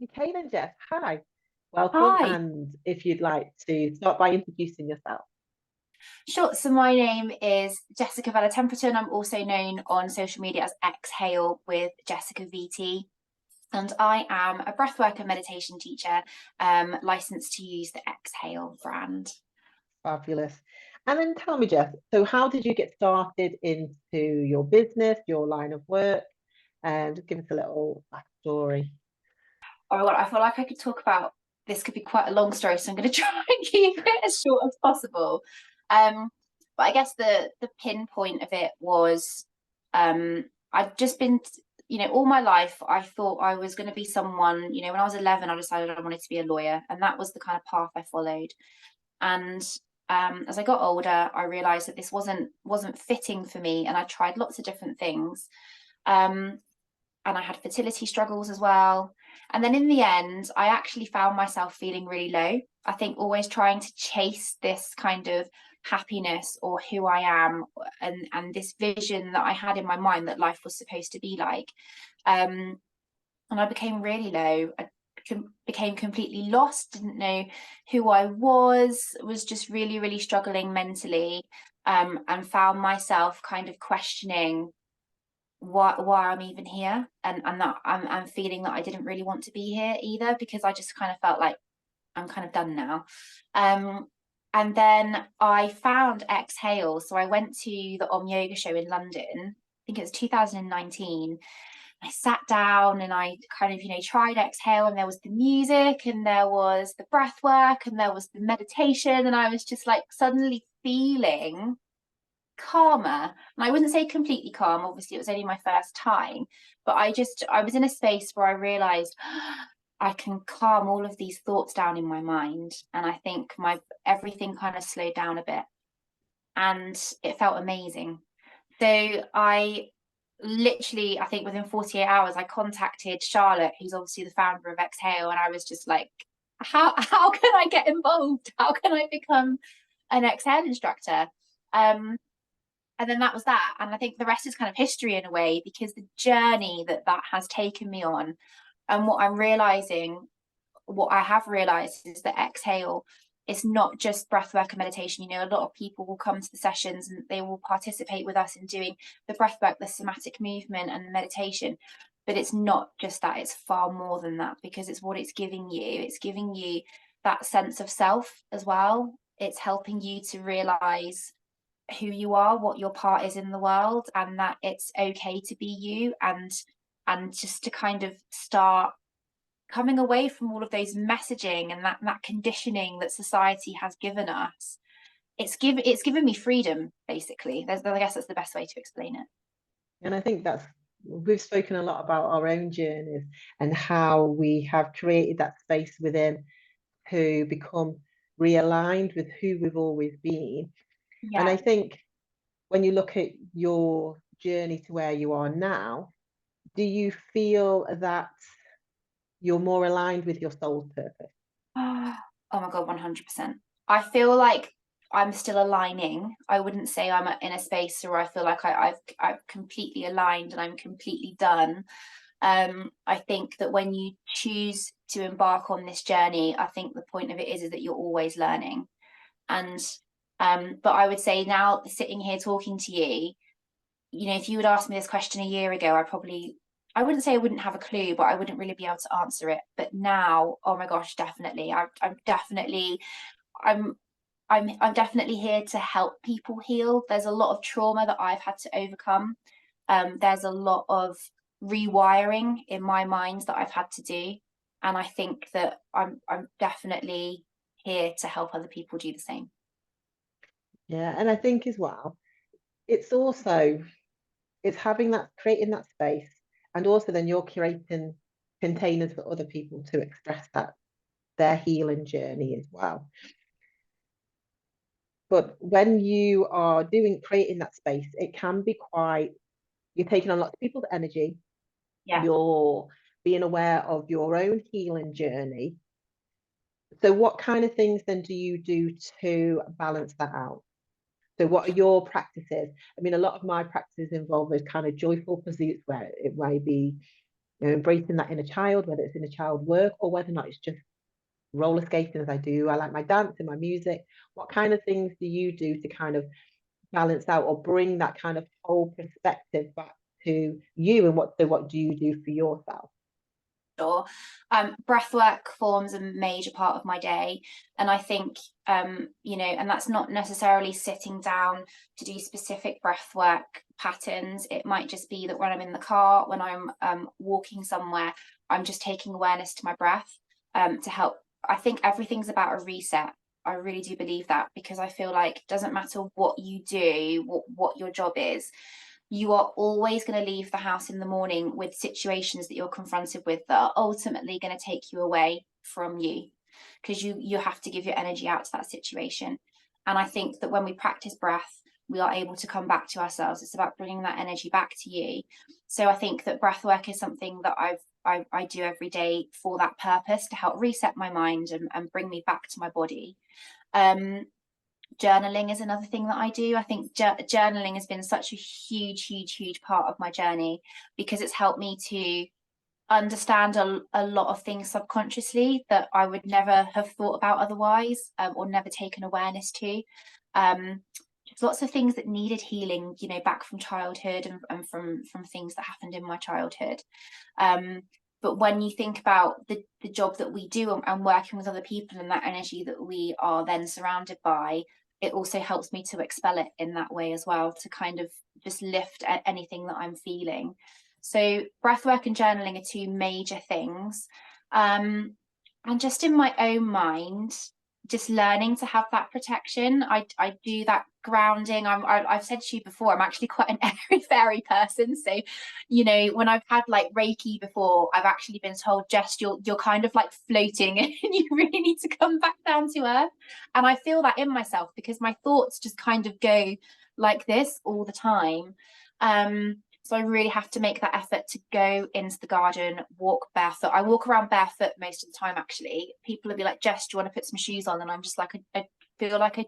Okay then, Jess. Hi, welcome. Hi. And if you'd like to start by introducing yourself. Sure. So my name is Jessica Vella-Templeton. I'm also known on social media as Exhale with Jessica VT. And I am a breathwork and meditation teacher, licensed to use the Exhale brand. Fabulous. And then tell me, Jess, so how did you get started into your business, your line of work? And just give us a little backstory. Oh my God, I feel like I could talk about this could be quite a long story, so I'm going to try and keep it as short as possible. But I guess the pinpoint of it was I've just been, all my life I thought I was going to be someone, when I was 11, I decided I wanted to be a lawyer, and that was the kind of path I followed. And as I got older, I realized that this wasn't fitting for me, and I tried lots of different things. And I had fertility struggles as well. And then in the end, I actually found myself feeling really low. I think always trying to chase this kind of happiness or who I am, and this vision that I had in my mind that life was supposed to be like. And I became really low. I became completely lost, didn't know who I was just really, really struggling mentally, and found myself kind of questioning why I'm even here, and that I'm feeling that I didn't really want to be here either, because I just kind of felt like I'm kind of done now. And then I found Exhale. So I went to the Yoga show in London. I think it was 2019. I sat down and I kind of, tried Exhale, and there was the music and there was the breath work and there was the meditation, and I was just like suddenly feeling calmer. And I wouldn't say completely calm, obviously it was only my first time, but I was in a space where I realized I can calm all of these thoughts down in my mind, and I think my everything kind of slowed down a bit, and it felt amazing. So I literally, I think within 48 hours, I contacted Charlotte, who's obviously the founder of Exhale, and I was just like, how can I get involved? How can I become an Exhale instructor? And then that was that. And I think the rest is kind of history in a way, because the journey that has taken me on, and what I have realized is that Exhale is not just breathwork and meditation. A lot of people will come to the sessions and they will participate with us in doing the breathwork, the somatic movement, and the meditation. But it's not just that, it's far more than that, because it's what it's giving you. It's giving you that sense of self as well. It's helping you to realize who you are, what your part is in the world, and that it's okay to be you, and just to kind of start coming away from all of those messaging and that conditioning that society has given us. It's given me freedom, basically. I guess that's the best way to explain it. And I think we've spoken a lot about our own journeys and how we have created that space within to become realigned with who we've always been. And Yeah. I think when you look at your journey to where you are now, do you feel that you're more aligned with your soul's purpose? Oh my God, 100%. I feel like I'm still aligning. I wouldn't say I'm in a space where I feel like I've completely aligned and I'm completely done. I think that when you choose to embark on this journey, I think the point of it is that you're always learning. And but I would say now, sitting here talking to you, if you would ask me this question a year ago, I wouldn't say I wouldn't have a clue, but I wouldn't really be able to answer it. But now, oh my gosh, definitely. I'm I'm definitely here to help people heal. There's a lot of trauma that I've had to overcome. There's a lot of rewiring in my mind that I've had to do. And I think that I'm definitely here to help other people do the same. Yeah, and I think as well, it's also it's having that creating that space, and also then you're creating containers for other people to express their healing journey as well. But when you are creating that space, it can be you're taking on lots of people's energy, Yeah. you're being aware of your own healing journey. So what kind of things then do you do to balance that out? So what are your practices? I mean, a lot of my practices involve those kind of joyful pursuits where it may be embracing that inner child, whether it's inner child work or whether or not it's just roller skating as I do. I like my dance and my music. What kind of things do you do to kind of balance out or bring that kind of whole perspective back to you, and what do you do for yourself? Sure. Breath work forms a major part of my day. And I think, and that's not necessarily sitting down to do specific breath work patterns. It might just be that when I'm in the car, when I'm walking somewhere, I'm just taking awareness to my breath to help. I think everything's about a reset. I really do believe that, because I feel like it doesn't matter what you do, what your job is, you are always going to leave the house in the morning with situations that you're confronted with that are ultimately going to take you away from you, because you have to give your energy out to that situation. And I think that when we practice breath, we are able to come back to ourselves. It's about bringing that energy back to you. So I think that breath work is something that I do every day for that purpose, to help reset my mind and bring me back to my body. Journaling is another thing that I do. I think journaling has been such a huge part of my journey, because it's helped me to understand a lot of things subconsciously that I would never have thought about otherwise, or never taken awareness to. There's lots of things that needed healing, back from childhood and from things that happened in my childhood. But when you think about the job that we do and working with other people and that energy that we are then surrounded by, it also helps me to expel it in that way as well, to kind of just lift anything that I'm feeling. So breathwork and journaling are two major things. And just in my own mind, just learning to have that protection. I do that grounding. I've said to you before, I'm actually quite an airy fairy person. So, when I've had like Reiki before, I've actually been told, Jess, you're kind of like floating and you really need to come back down to earth. And I feel that in myself, because my thoughts just kind of go like this all the time. So I really have to make that effort to go into the garden, walk barefoot. I walk around barefoot most of the time, actually. People will be like, Jess, do you want to put some shoes on? And I'm just like, I feel like I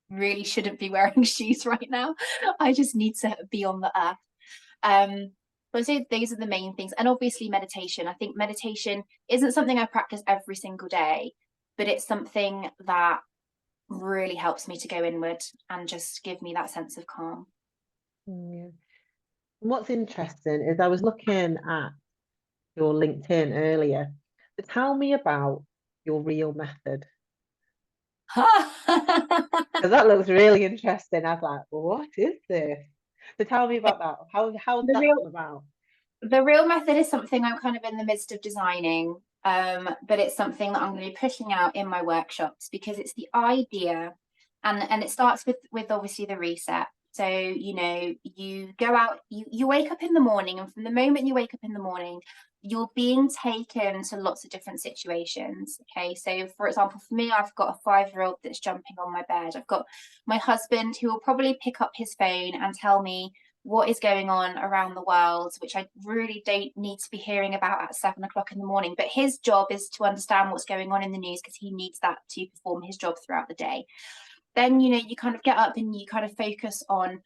really shouldn't be wearing shoes right now. I just need to be on the earth. But I'd say these are the main things. And obviously meditation. I think meditation isn't something I practice every single day, but it's something that really helps me to go inward and just give me that sense of calm. Yeah. What's interesting is I was looking at your LinkedIn earlier. So tell me about your real method, because that looks really interesting. I was like, what is this? So tell me about that. How's The that real come about? the real method is something I'm kind of in the midst of designing, but it's something that I'm going to be pushing out in my workshops, because it's the idea, and it starts with obviously the reset. So you go out, you wake up in the morning, and from the moment you wake up in the morning, you're being taken to lots of different situations. Okay, so for example, for me, I've got a 5-year-old that's jumping on my bed. I've got my husband who will probably pick up his phone and tell me what is going on around the world, which I really don't need to be hearing about at 7 o'clock in the morning. But his job is to understand what's going on in the news, because he needs that to perform his job throughout the day. Then, you kind of get up and you kind of focus on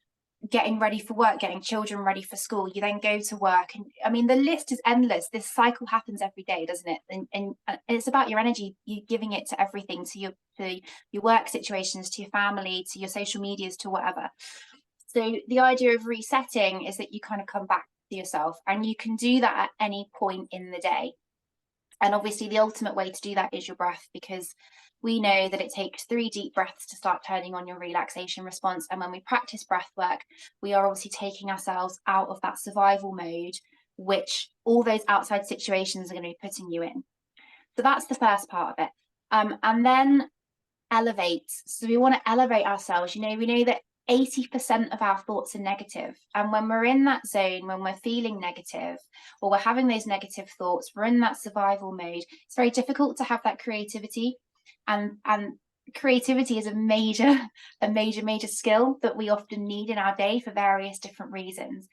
getting ready for work, getting children ready for school. You then go to work. And I mean, the list is endless. This cycle happens every day, doesn't it? And it's about your energy, you giving it to everything, to your work situations, to your family, to your social medias, to whatever. So the idea of resetting is that you kind of come back to yourself, and you can do that at any point in the day. And obviously the ultimate way to do that is your breath, because we know that it takes 3 deep breaths to start turning on your relaxation response. And when we practice breath work, we are obviously taking ourselves out of that survival mode, which all those outside situations are going to be putting you in. So that's the first part of it. And then elevate. So we want to elevate ourselves. We know that 80% of our thoughts are negative. And when we're in that zone, when we're feeling negative, or we're having those negative thoughts, we're in that survival mode. It's very difficult to have that creativity. And creativity is a major skill that we often need in our day for various different reasons.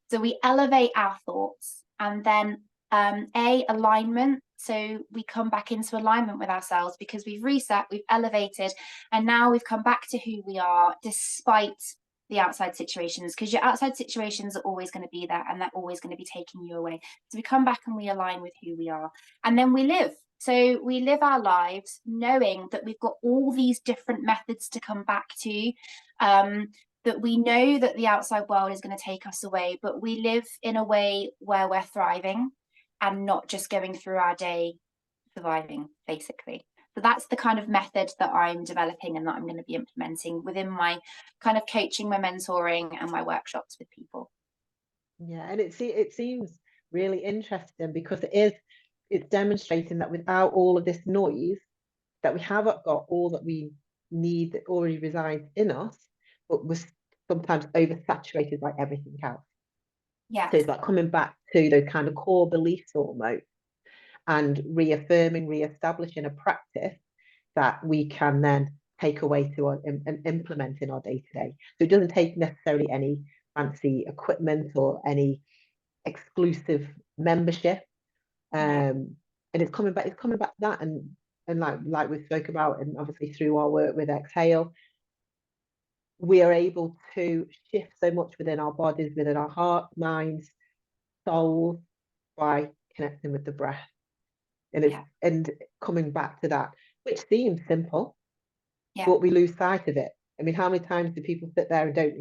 So we elevate our thoughts, and then alignment. So we come back into alignment with ourselves, because we've reset, we've elevated, and now we've come back to who we are, despite the outside situations, because your outside situations are always going to be there and they're always going to be taking you away. So we come back and we align with who we are, and then we live. So we live our lives knowing that we've got all these different methods to come back to, that we know that the outside world is going to take us away, but we live in a way where we're thriving and not just going through our day surviving, basically. So that's the kind of method that I'm developing and that I'm going to be implementing within my kind of coaching, my mentoring, and my workshops with people. Yeah, and it seems really interesting because it's demonstrating that without all of this noise, that we haven't got all that we need that already resides in us, but we're sometimes oversaturated by everything else. Yeah. So it's like coming back to those kind of core beliefs almost, and reaffirming, reestablishing a practice that we can then take away to and implement in our day to day. So it doesn't take necessarily any fancy equipment or any exclusive membership. And it's coming back to that, and like we spoke about, and obviously through our work with Exhale, we are able to shift so much within our bodies, within our hearts, minds, souls, by connecting with the breath. And coming back to that, which seems simple, but we lose sight of it. I mean, how many times do people sit there and don't,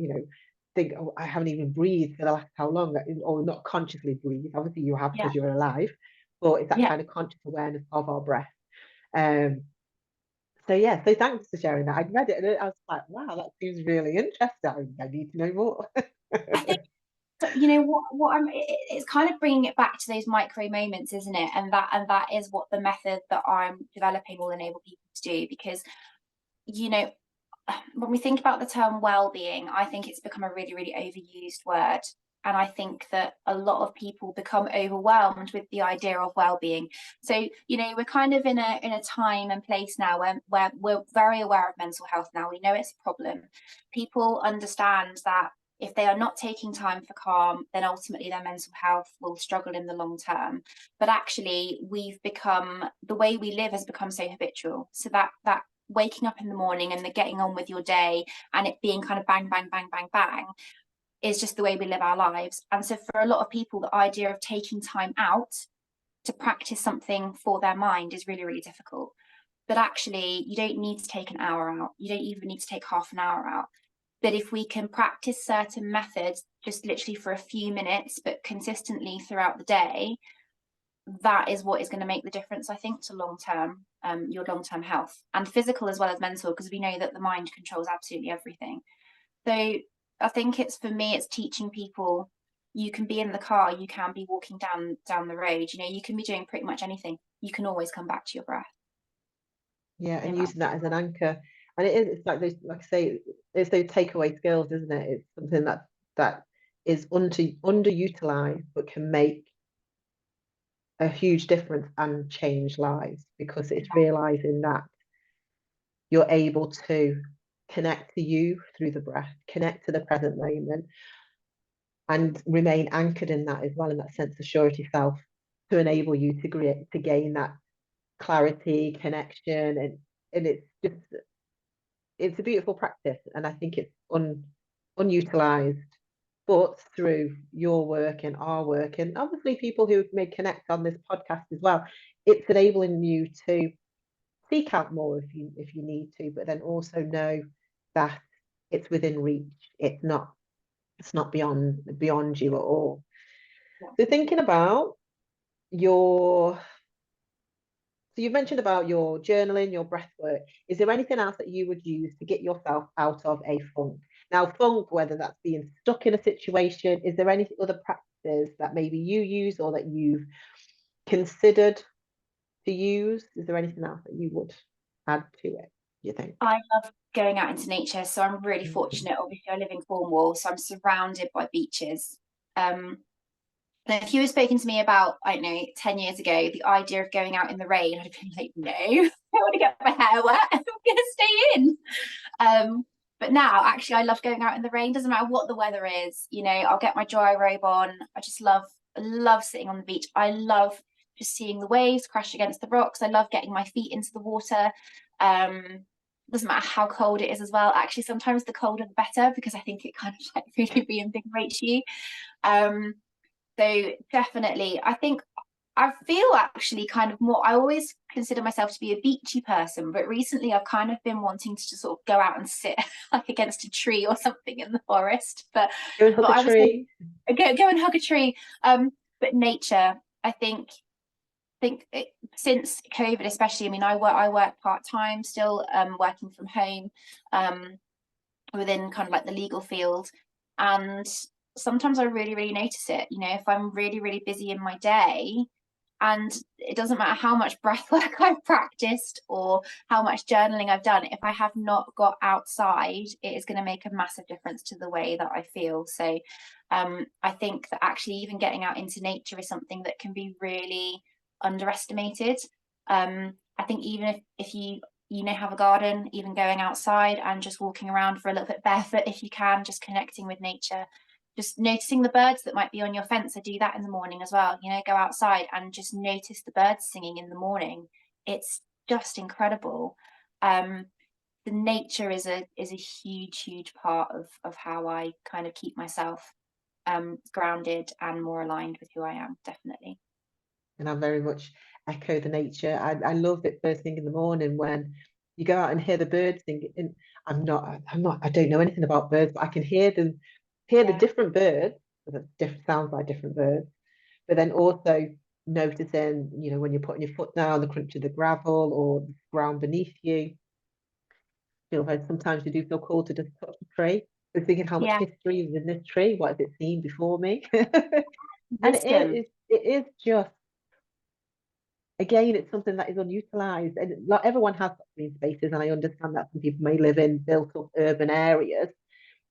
think, oh, I haven't even breathed for the last how long, or not consciously breathe. Obviously, you have because you're alive, but it's that kind of conscious awareness of our breath. So yeah, so thanks for sharing that. I'd read it and I was like, wow, that seems really interesting. I need to know more. I think, what it's kind of bringing it back to those micro moments, isn't it? And that is what the method that I'm developing will enable people to do, because when we think about the term well-being, I think it's become a really, really overused word. And I think that a lot of people become overwhelmed with the idea of well-being. So, we're kind of in a time and place now where we're very aware of mental health now. We know it's a problem. People understand that if they are not taking time for calm, then ultimately their mental health will struggle in the long term. But actually, the way we live has become so habitual. So that waking up in the morning and the getting on with your day and it being kind of bang, bang, bang, bang, bang is just the way we live our lives. And so for a lot of people, the idea of taking time out to practice something for their mind is really, really difficult. But actually, you don't need to take an hour out. You don't even need to take half an hour out. But if we can practice certain methods just literally for a few minutes, but consistently throughout the day, that is what is going to make the difference, I think, to your long-term health, and physical as well as mental, because we know that the mind controls absolutely everything. So I think for me, it's teaching people, you can be in the car, you can be walking down the road, you can be doing pretty much anything. You can always come back to your breath. Yeah, and using that as an anchor. And it's like those, like I say, it's those takeaway skills, isn't it? It's something that is underutilized, but can make a huge difference and change lives, because it's realizing that you're able to connect to you through the breath, connect to the present moment, and remain anchored in that as well, in that sense of surety self, to enable you to gain that clarity, connection, and it's a beautiful practice, and I think it's unutilized. But through your work and our work, and obviously people who may connect on this podcast as well, it's enabling you to seek out more if you need to, but then also know that it's within reach. It's not beyond you at all. So thinking about your so you've mentioned about your journaling, your breath work. Is there anything else that you would use to get yourself out of a funk? Now, funk, whether that's being stuck in a situation, is there any other practices that maybe you use or that you've considered to use? Is there anything else that you would add to it, you think? I love going out into nature, so I'm really fortunate. Obviously, I live in Cornwall, so I'm surrounded by beaches. And if you had spoken to me about, I don't know, 10 years ago, the idea of going out in the rain, I'd have been like, no, I want to get my hair wet. I'm going to stay in. But now, actually, I love going out in the rain. Doesn't matter what the weather is. I'll get my dry robe on. I just love sitting on the beach. I love just seeing the waves crash against the rocks. I love getting my feet into the water. doesn't matter how cold it is as well. Actually, sometimes the colder the better, because I think it kind of like really reinvigorates you. So definitely, I think I feel actually kind of more, I always consider myself to be a beachy person, but recently I've kind of been wanting to just sort of go out and sit like against a tree or something in the forest. Go and hug a I was tree. go and hug a tree. But nature, I think since COVID, especially, I mean, I work part-time still, working from home, within kind of like the legal field, and sometimes I really, really notice it, you know, if I'm really, really busy in my day, and it doesn't matter how much breath work I've practiced or how much journaling I've done, if I have not got outside, it is going to make a massive difference to the way that I feel. So I think that actually even getting out into nature is something that can be really underestimated. I think even if you know, have a garden, even going outside and just walking around for a little bit barefoot if you can, just connecting with nature, just noticing the birds that might be on your fence. I do that in the morning as well, you know, go outside and just notice the birds singing in the morning. It's just incredible. The nature is a huge part of how I kind of keep myself grounded and more aligned with who I am, definitely. And I very much echo the nature. I love it first thing in the morning when you go out and hear the birds sing. And I don't know anything about birds, but I can hear them, hear the Yeah. different birds, because it different sounds like different birds. But then also noticing, you know, when you're putting your foot down, the crunch of the gravel or the ground beneath you. You know, sometimes you do feel cool to just touch a tree. But thinking how much Yeah. history is in this tree. What has it seen before me? And Wisdom. it is just, again, it's something that is unutilized. And not everyone has green spaces, and I understand that some people may live in built up urban areas.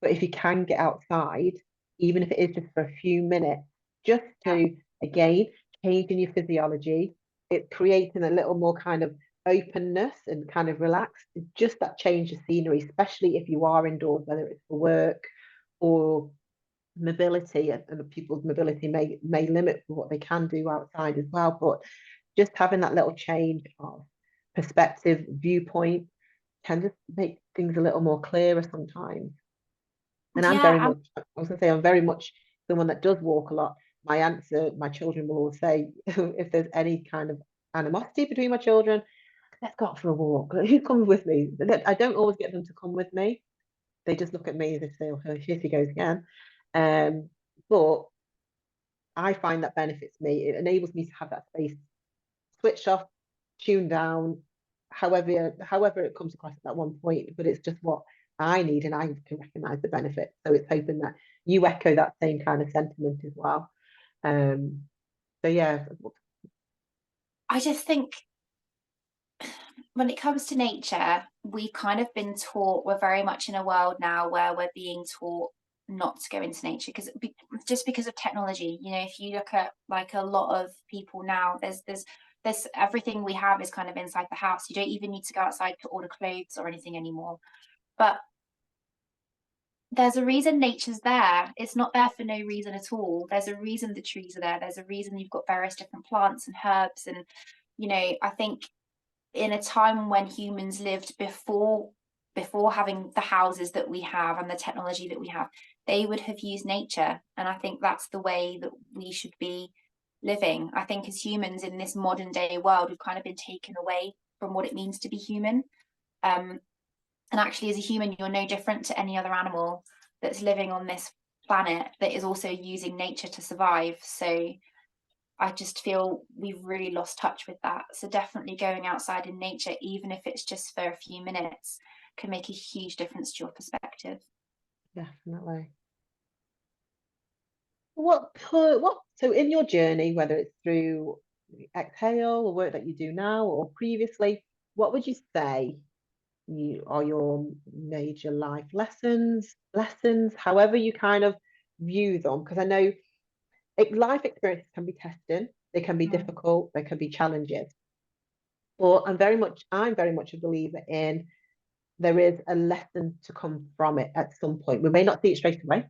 But if you can get outside, even if it is just for a few minutes, just Yeah. to, again, changing your physiology, it's creating a little more kind of openness and kind of relaxed. Just that change of scenery, especially if you are indoors, whether it's for work or mobility, and people's mobility may limit what they can do outside as well. But just having that little change of perspective, viewpoint, can just make things a little more clearer sometimes. And I'm very Yeah. much, I was going to say, I'm very much someone that does walk a lot. My answer, my children will always say, if there's any kind of animosity between my children, let's go out for a walk. Who comes with me? I don't always get them to come with me. They just look at me as if they, oh, here she goes again. But I find that benefits me. It enables me to have that space switched off, tuned down, however it comes across at that one point. But it's just what I need, and I can recognise the benefit. So it's hoping that you echo that same kind of sentiment as well. Um, so yeah, I just think when it comes to nature, we've kind of been taught, we're very much in a world now where we're being taught not to go into nature because just because of technology. You know, if you look at like a lot of people now, there's everything we have is kind of inside the house. You don't even need to go outside to order clothes or anything anymore. But there's a reason nature's there. It's not there for no reason at all. There's a reason the trees are there. There's a reason you've got various different plants and herbs. And, you know, I think in a time when humans lived before having the houses that we have and the technology that we have, they would have used nature. And I think that's the way that we should be living. I think as humans in this modern day world, we've kind of been taken away from what it means to be human. And actually, as a human, you're no different to any other animal that's living on this planet that is also using nature to survive. So I just feel we've really lost touch with that. So definitely going outside in nature, even if it's just for a few minutes, can make a huge difference to your perspective. definitely. So in your journey, whether it's through Exhale or work that you do now or previously, what would you say you are your major life lessons, however you kind of view them? Because I know life experiences can be testing, they can be Mm. difficult, they can be challenges. But I'm very much a believer in there is a lesson to come from it at some point. We may not see it straight away.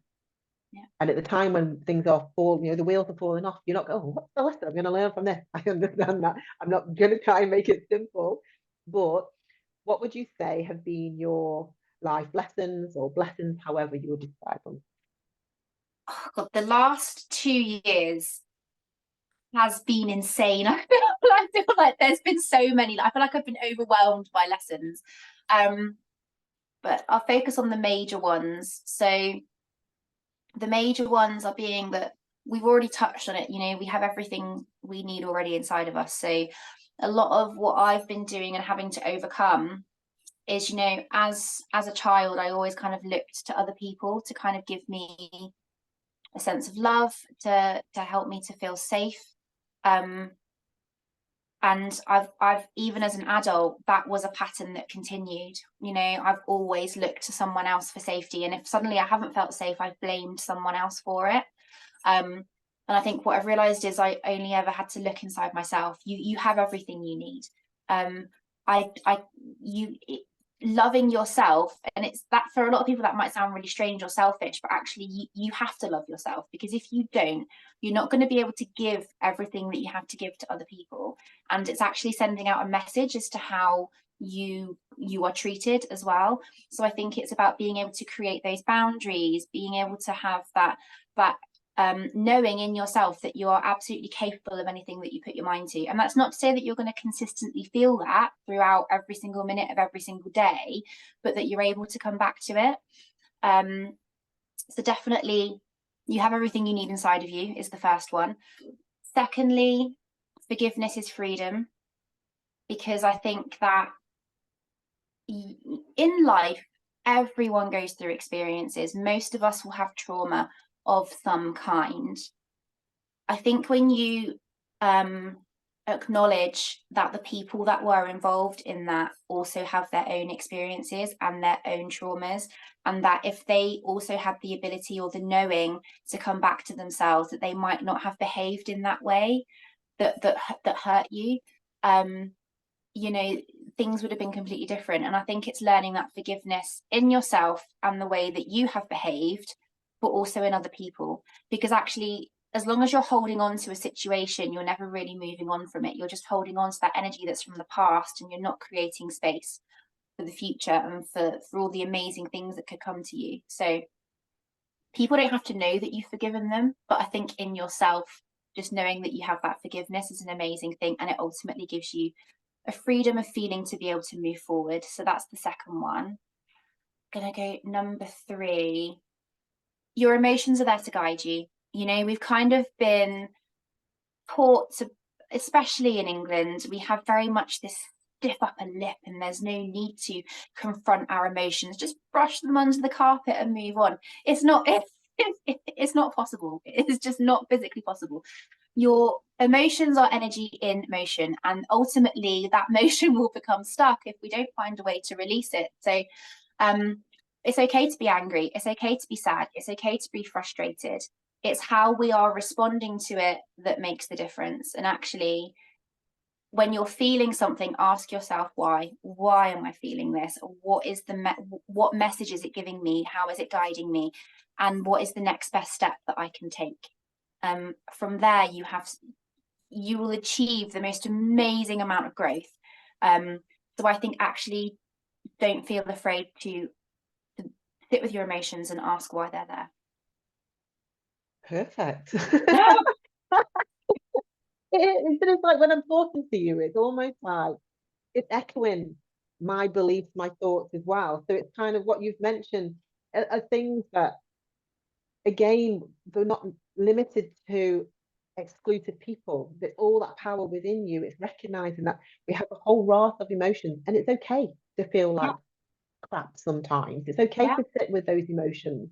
Yeah. And at the time when things are falling, you know, the wheels are falling off, you're not going, oh, what's the lesson I'm going to learn from this? I understand that. I'm not going to try and make it simple. But what would you say have been your life lessons or blessings, however you would describe them? Oh God, the last 2 years has been insane. I feel like there's been so many. I feel like I've been overwhelmed by lessons. But I'll focus on the major ones. So the major ones are being that we've already touched on it. You know, we have everything we need already inside of us. So a lot of what I've been doing and having to overcome is, you know, as a child, I always kind of looked to other people to kind of give me a sense of love, to help me to feel safe. And I've even as an adult, that was a pattern that continued. You know, I've always looked to someone else for safety, and if suddenly I haven't felt safe, I've blamed someone else for it. And I think what I've realized is I only ever had to look inside myself. You have everything you need. I you Loving yourself, and it's that for a lot of people that might sound really strange or selfish, but actually you have to love yourself, because if you don't, you're not going to be able to give everything that you have to give to other people. And it's actually sending out a message as to how you are treated as well. So I think it's about being able to create those boundaries, being able to have that knowing in yourself that you are absolutely capable of anything that you put your mind to. And that's not to say that you're going to consistently feel that throughout every single minute of every single day, but that you're able to come back to it. So definitely, you have everything you need inside of you is the first one. Secondly, forgiveness is freedom, because I think that in life, everyone goes through experiences. Most of us will have trauma of some kind. I think when you acknowledge that the people that were involved in that also have their own experiences and their own traumas, and that if they also had the ability or the knowing to come back to themselves, that they might not have behaved in that way that hurt you, you know, things would have been completely different. And I think it's learning that forgiveness in yourself and the way that you have behaved, but also in other people. Because actually, as long as you're holding on to a situation, you're never really moving on from it. You're just holding on to that energy that's from the past, and you're not creating space for the future and for all the amazing things that could come to you. So people don't have to know that you've forgiven them, but I think in yourself, just knowing that you have that forgiveness is an amazing thing, and it ultimately gives you a freedom of feeling to be able to move forward. So that's the second one. Gonna go number 3. Your emotions are there to guide you. You know, we've kind of been taught to, especially in England, we have very much this stiff upper lip, and there's no need to confront our emotions. Just brush them under the carpet and move on. It's not possible. It's just not physically possible. Your emotions are energy in motion, and ultimately that motion will become stuck if we don't find a way to release it. So it's okay to be angry, it's okay to be sad, it's okay to be frustrated. It's how we are responding to it that makes the difference. And actually, when you're feeling something, ask yourself why am I feeling this? What is what message is it giving me? How is it guiding me? And what is the next best step that I can take? From there, you will achieve the most amazing amount of growth. So I think actually, don't feel afraid to sit with your emotions and ask why they're there. Perfect. It's like when I'm talking to you, it's almost like it's echoing my beliefs, my thoughts as well. So it's kind of what you've mentioned are things that, again, they're not limited to excluded people. There's all that power within you. It's recognizing that we have a whole raft of emotions, and it's okay to feel like crap sometimes. It's okay to sit with those emotions.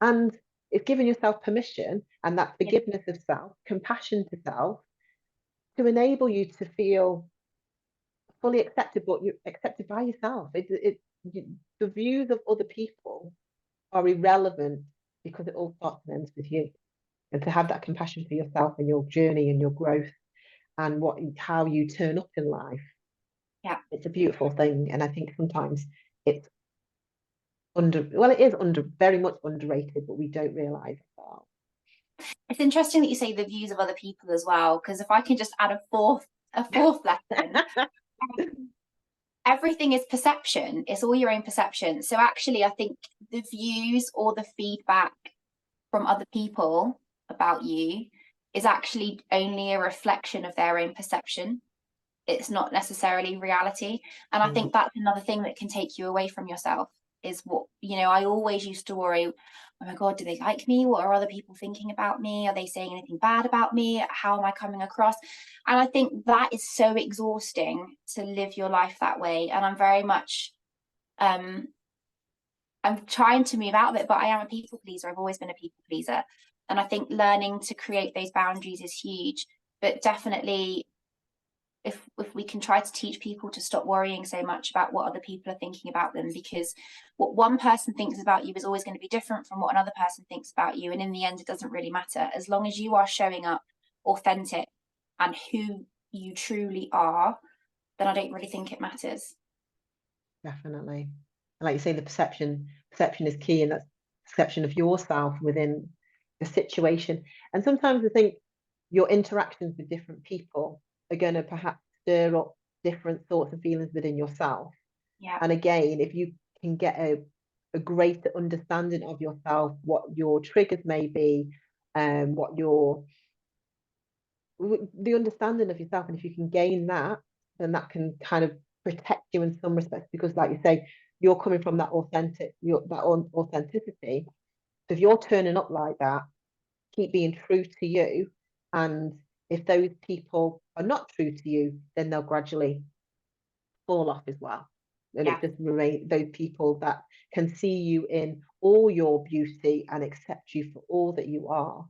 And it's giving yourself permission and that forgiveness of self, compassion to self, to enable you to feel fully accepted, but you're accepted by yourself. The views of other people are irrelevant, because it all starts and ends with you. And to have that compassion for yourself and your journey and your growth and how you turn up in life, it's a beautiful thing. And I think sometimes it's it is very much underrated, but we don't realize it well. It's interesting that you say the views of other people as well, because if I can just add a fourth lesson, everything is perception. It's all your own perception. So actually, I think the views or the feedback from other people about you is actually only a reflection of their own perception. It's not necessarily reality. And I think that's another thing that can take you away from yourself, is what, you know, I always used to worry, oh my God, do they like me? What are other people thinking about me? Are they saying anything bad about me? How am I coming across? And I think that is so exhausting to live your life that way. And I'm very much, I'm trying to move out of it, but I am a people pleaser. I've always been a people pleaser. And I think learning to create those boundaries is huge. But definitely, if we can try to teach people to stop worrying so much about what other people are thinking about them, because what one person thinks about you is always going to be different from what another person thinks about you. And in the end, it doesn't really matter. As long as you are showing up authentic and who you truly are, then I don't really think it matters. Definitely. And like you say, the perception is key, and that's perception of yourself within the situation. And sometimes I think your interactions with different people are going to perhaps stir up different thoughts and feelings within yourself. Yeah. And again, if you can get a greater understanding of yourself, what your triggers may be, what the understanding of yourself, and if you can gain that, then that can kind of protect you in some respects, because like you say, you're coming from that authenticity. So if you're turning up like that, keep being true to you, and if those people are not true to you, then they'll gradually fall off as well. And Yeah. it just remain those people that can see you in all your beauty and accept you for all that you are.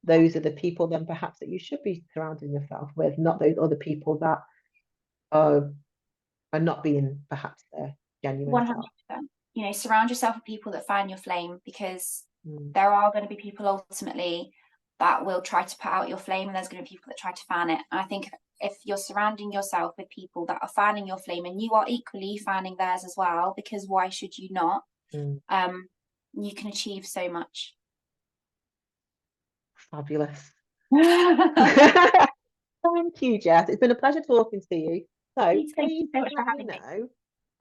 Those are the people then perhaps that you should be surrounding yourself with, not those other people that are not being perhaps their genuine 100%. self. You know, surround yourself with people that fan your flame, because there are going to be people ultimately that will try to put out your flame, and there's going to be people that try to fan it. And I think if you're surrounding yourself with people that are fanning your flame, and you are equally fanning theirs as well, because why should you not? You can achieve so much. Fabulous. Thank you, Jess. It's been a pleasure talking to you. So Thank you please so much for let me having me. know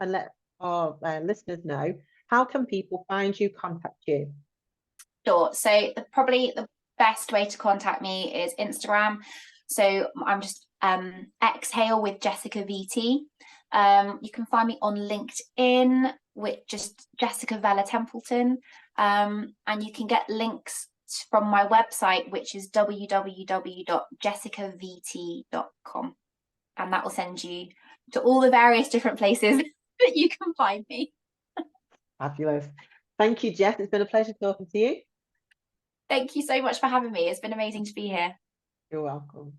and let our listeners know, how can people find you, contact you? Sure. So probably the best way to contact me is Instagram. So I'm just Exhale with Jessica VT. You can find me on LinkedIn with just Jessica Vella-Templeton. And you can get links from my website, which is www.jessicavt.com. And that will send you to all the various different places that you can find me. Fabulous. Thank you, Jess. It's been a pleasure talking to you. Thank you so much for having me. It's been amazing to be here. You're welcome.